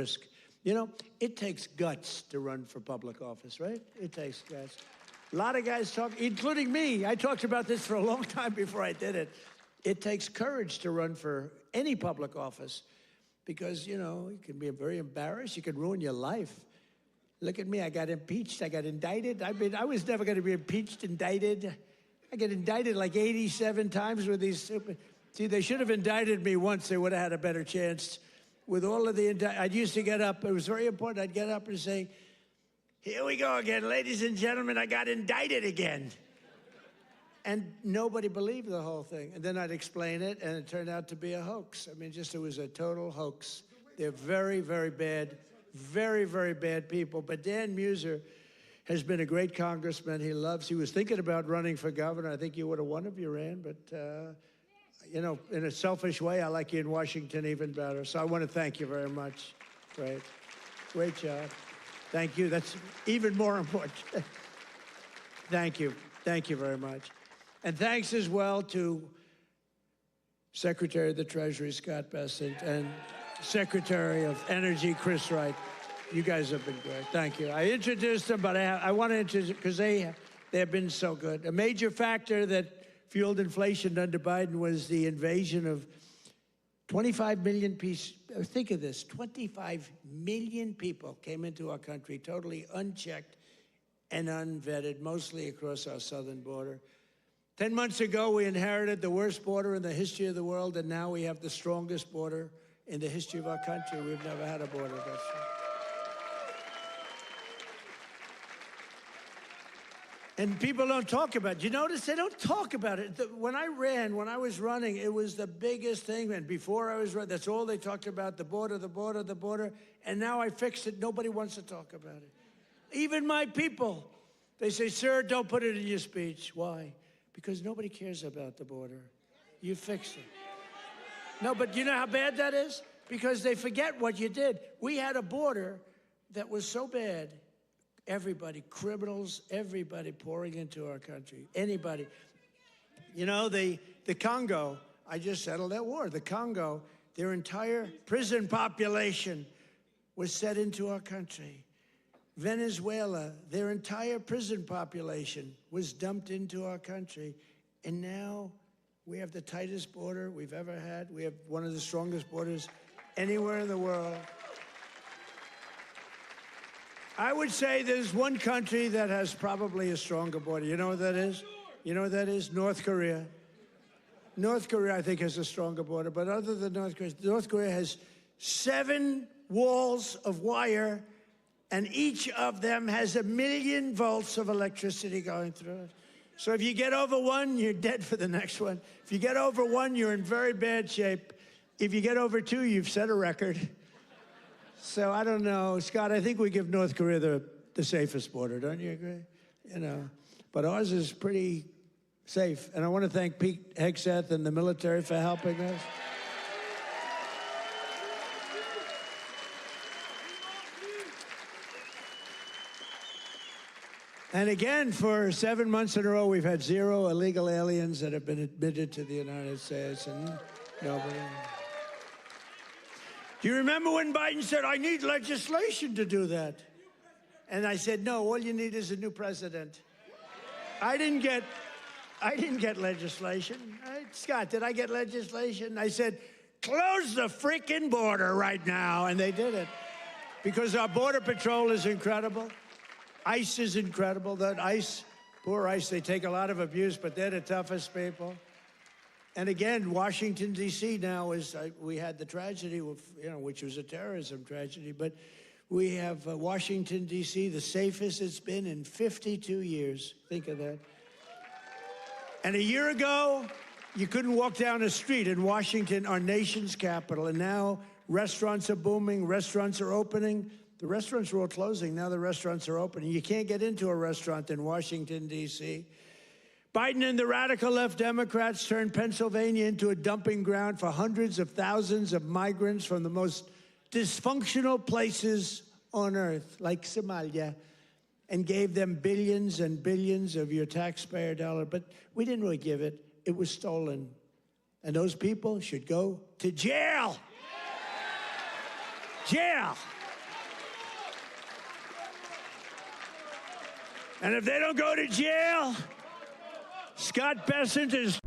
risk. You know, it takes guts to run for public office, right? It takes guts. A lot of guys talk, including me. I talked about this for a long time before I did it. It takes courage to run for any public office because, you know, you can be very embarrassed. You can ruin your life. Look at me. I got impeached. I got indicted. I was never going to be impeached, indicted. I get indicted like 87 times with these stupid... See, they should have indicted me once. They would have had a better chance. With all of the... I used to get up. It was very important. I'd get up and say, here we go again. Ladies and gentlemen, I got indicted again. And nobody believed the whole thing. And then I'd explain it, and it turned out to be a hoax. I mean, just it was a total hoax. They're very, very bad, very, very bad people. But Dan Muser has been a great congressman. He was thinking about running for governor. I think you would have won if you ran, but, you know, in a selfish way, I like you in Washington even better. So I want to thank you very much. Great. Great job. Thank you. That's even more important. Thank you. Thank you very much. And thanks as well to Secretary of the Treasury, Scott Bessent, and Secretary of Energy, Chris Wright. You guys have been great. Thank you. I introduced them, but I want to introduce, because they have been so good. A major factor that fueled inflation under Biden was the invasion of 25 million people. Think of this, 25 million people came into our country totally unchecked and unvetted, mostly across our southern border. 10 months ago, we inherited the worst border in the history of the world, and now we have the strongest border in the history of our country. We've never had a border that strong. And people don't talk about it. You notice they don't talk about it. When I was running, it was the biggest thing. And before I was running, that's all they talked about, the border, the border, the border. And now I fixed it. Nobody wants to talk about it. Even my people, they say, sir, don't put it in your speech. Why? Because nobody cares about the border. You fixed it. No, but you know how bad that is? Because they forget what you did. We had a border that was so bad. Everybody, criminals, everybody pouring into our country. Anybody. You know, the Congo, I just settled that war. The Congo, their entire prison population was set into our country. Venezuela, their entire prison population was dumped into our country. And now we have the tightest border we've ever had. We have one of the strongest borders anywhere in the world. I would say there's one country that has probably a stronger border. You know what that is? You know what that is? North Korea. North Korea, I think, has a stronger border. But other than North Korea has 7 walls of wire, and each of them has 1 million volts of electricity going through it. So if you get over one, you're dead for the next one. If you get over one, you're in very bad shape. If you get over 2, you've set a record. So I don't know, Scott, I think we give North Korea the safest border, don't you agree? You know, but ours is pretty safe. And I want to thank Pete Hegseth and the military for helping us. And again, for 7 months in a row, we've had 0 illegal aliens that have been admitted to the United States, and nobody. Do you remember when Biden said, I need legislation to do that? And I said, no, all you need is a new president. I didn't get legislation. Right? Scott, did I get legislation? I said, close the freaking border right now. And they did it. Because our Border Patrol is incredible. ICE is incredible. That ICE, poor ICE, they take a lot of abuse, but they're the toughest people. And again, Washington, D.C. now is, we had the tragedy, you know, which was a terrorism tragedy, but we have Washington, D.C., the safest it's been in 52 years. Think of that. And a year ago, you couldn't walk down a street in Washington, our nation's capital, and now restaurants are booming, restaurants are opening. The restaurants were all closing, now the restaurants are opening. You can't get into a restaurant in Washington, D.C. Biden and the radical left Democrats turned Pennsylvania into a dumping ground for hundreds of thousands of migrants from the most dysfunctional places on earth, like Somalia, and gave them billions and billions of your taxpayer dollar. But we didn't really give it. It was stolen. And those people should go to jail. Jail. And if they don't go to jail, Scott Bessent is...